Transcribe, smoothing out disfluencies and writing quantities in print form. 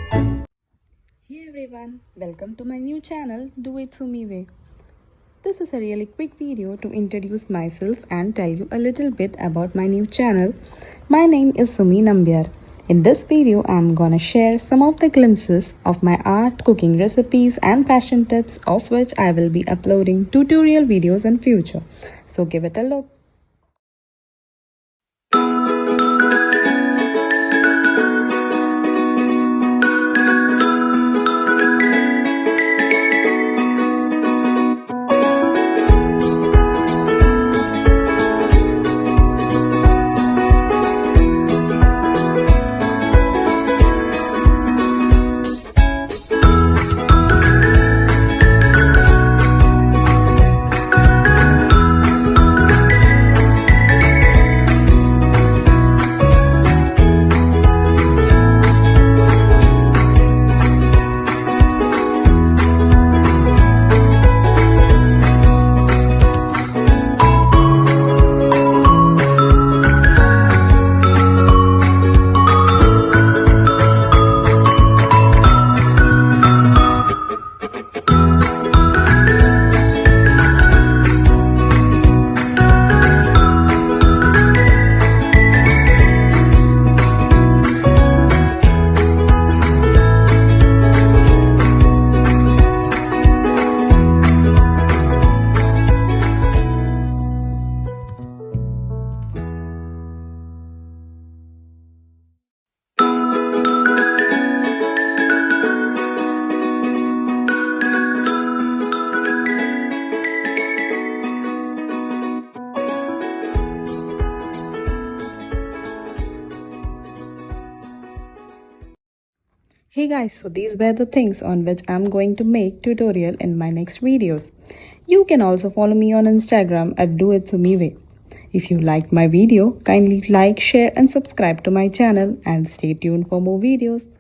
Hey everyone, welcome to my new channel Do It Sumi Way. This is a really quick video to introduce myself and tell you a little bit about my new channel. My name is Sumi Nambiar. In this video, I'm gonna share some of the glimpses of my art, cooking recipes and fashion tips, of which I will be uploading tutorial videos in future. So give it a look. Hey guys, so these were the things on which I'm going to make tutorial in my next videos. You can also follow me on Instagram at Do It Sumi Way. If you liked my video, kindly like, share and subscribe to my channel and stay tuned for more videos.